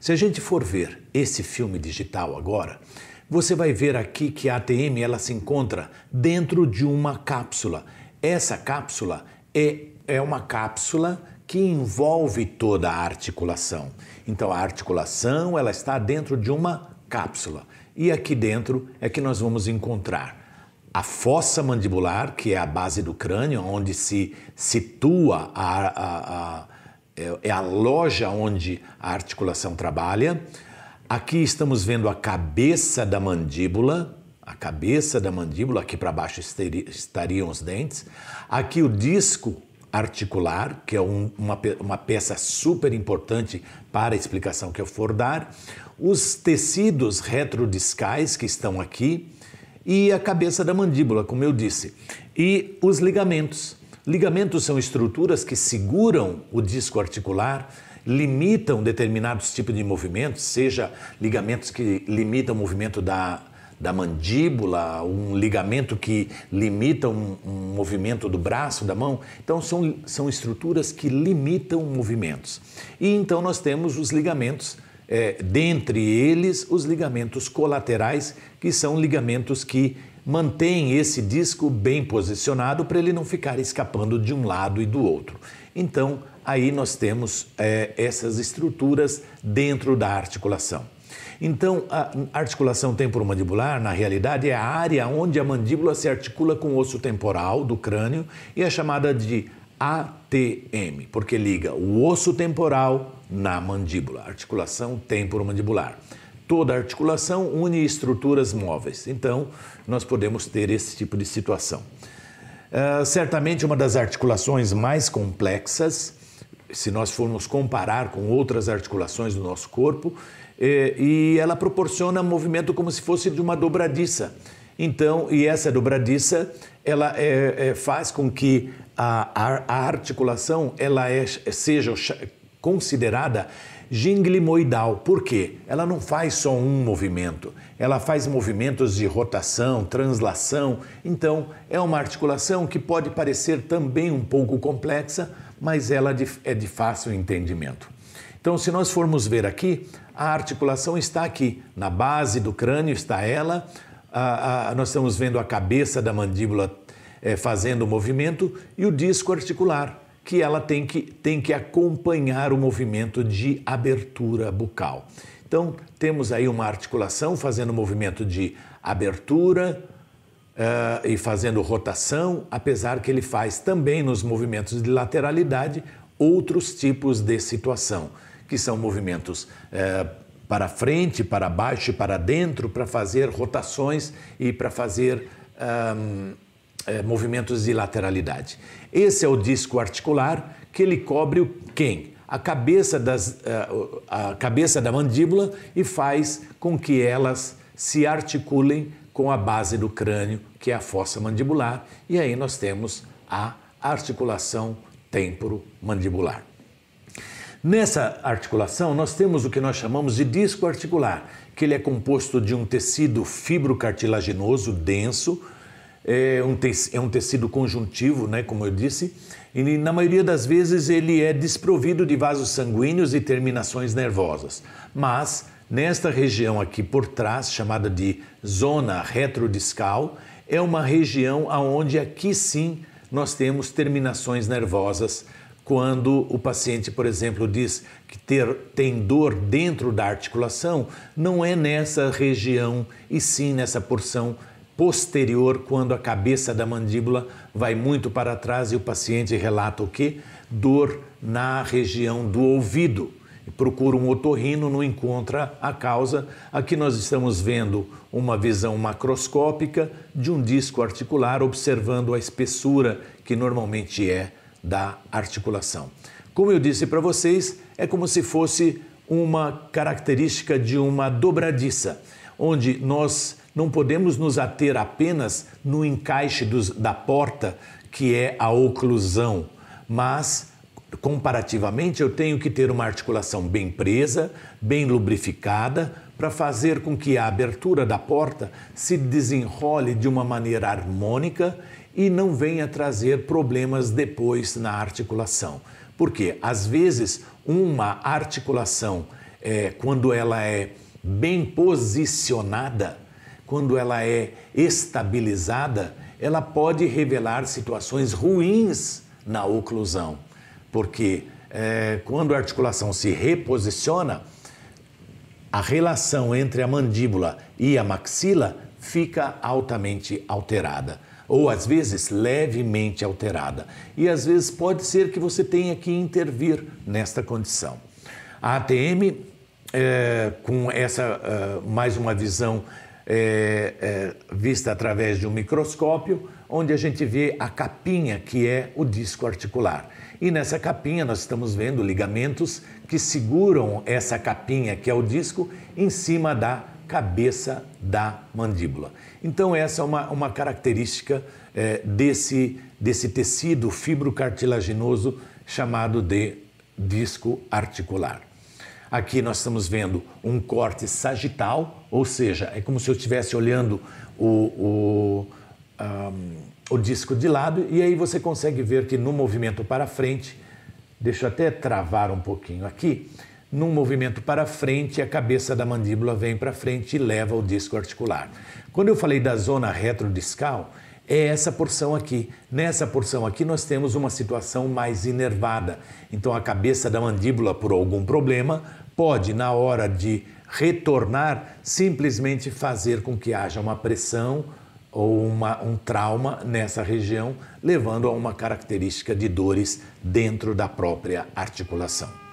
Se a gente for ver esse filme digital agora, você vai ver aqui que a ATM ela se encontra dentro de uma cápsula. Essa cápsula é uma cápsula que envolve toda a articulação. Então a articulação ela está dentro de uma cápsula. E aqui dentro é que nós vamos encontrar a fossa mandibular, que é a base do crânio, onde se situa a loja onde a articulação trabalha. Aqui estamos vendo a cabeça da mandíbula, aqui para baixo estariam os dentes. Aqui o disco articular, que é uma peça super importante para a explicação que eu for dar. Os tecidos retrodiscais que estão aqui e a cabeça da mandíbula, como eu disse. E os ligamentos. Ligamentos são estruturas que seguram o disco articular, limitam determinados tipos de movimentos, seja ligamentos que limitam o movimento da mandíbula, um ligamento que limita um movimento do braço, da mão. Então são estruturas que limitam movimentos. E então nós temos os ligamentos, dentre eles os ligamentos colaterais, que são ligamentos que mantêm esse disco bem posicionado para ele não ficar escapando de um lado e do outro. Então aí nós temos essas estruturas dentro da articulação. Então, a articulação temporomandibular, na realidade, é a área onde a mandíbula se articula com o osso temporal do crânio e é chamada de ATM, porque liga o osso temporal na mandíbula, articulação temporomandibular. Toda articulação une estruturas móveis, então nós podemos ter esse tipo de situação. Certamente uma das articulações mais complexas, se nós formos comparar com outras articulações do nosso corpo, e ela proporciona movimento como se fosse de uma dobradiça. Então, e essa dobradiça, ela faz com que a articulação ela seja considerada ginglimoidal. Por quê? Ela não faz só um movimento, ela faz movimentos de rotação, translação. Então, é uma articulação que pode parecer também um pouco complexa, mas ela é de fácil entendimento. Então, se nós formos ver aqui, a articulação está aqui, na base do crânio está ela, nós estamos vendo a cabeça da mandíbula fazendo o movimento e o disco articular, que ela tem que acompanhar o movimento de abertura bucal. Então, temos aí uma articulação fazendo o movimento de abertura e fazendo rotação, apesar que ele faz também nos movimentos de lateralidade outros tipos de situação, que são movimentos para frente, para baixo e para dentro, para fazer rotações e para fazer movimentos de lateralidade. Esse é o disco articular que ele cobre quem? A cabeça da mandíbula e faz com que elas se articulem com a base do crânio, que é a fossa mandibular, e aí nós temos a articulação temporomandibular. Nessa articulação, nós temos o que nós chamamos de disco articular, que ele é composto de um tecido fibrocartilaginoso denso, é um tecido conjuntivo, né, como eu disse, e na maioria das vezes ele é desprovido de vasos sanguíneos e terminações nervosas. Mas nesta região aqui por trás, chamada de zona retrodiscal, é uma região onde aqui sim nós temos terminações nervosas. Quando o paciente, por exemplo, diz que tem dor dentro da articulação, não é nessa região e sim nessa porção posterior, quando a cabeça da mandíbula vai muito para trás e o paciente relata o quê? Dor na região do ouvido. Procura um otorrino, não encontra a causa. Aqui nós estamos vendo uma visão macroscópica de um disco articular, observando a espessura que normalmente é da articulação. Como eu disse para vocês, é como se fosse uma característica de uma dobradiça, onde nós não podemos nos ater apenas no encaixe da porta, que é a oclusão, mas comparativamente eu tenho que ter uma articulação bem presa, bem lubrificada, para fazer com que a abertura da porta se desenrole de uma maneira harmônica e não venha trazer problemas depois na articulação. Porque, às vezes, uma articulação quando ela é bem posicionada, quando ela é estabilizada, ela pode revelar situações ruins na oclusão, porque quando a articulação se reposiciona, a relação entre a mandíbula e a maxila fica altamente alterada, ou às vezes levemente alterada. E às vezes pode ser que você tenha que intervir nesta condição. A ATM, com essa mais uma visão vista através de um microscópio, onde a gente vê a capinha que é o disco articular. E nessa capinha nós estamos vendo ligamentos que seguram essa capinha, que é o disco, em cima da cabeça da mandíbula. Então essa é uma característica desse tecido fibrocartilaginoso chamado de disco articular. Aqui nós estamos vendo um corte sagital, ou seja, é como se eu estivesse olhando o disco de lado, e aí você consegue ver que no movimento para frente, deixa eu até travar um pouquinho aqui, num movimento para frente, a cabeça da mandíbula vem para frente e leva o disco articular. Quando eu falei da zona retrodiscal, é essa porção aqui. Nessa porção aqui nós temos uma situação mais inervada. Então a cabeça da mandíbula, por algum problema, pode, na hora de retornar, simplesmente fazer com que haja uma pressão ou um trauma nessa região, levando a uma característica de dores dentro da própria articulação.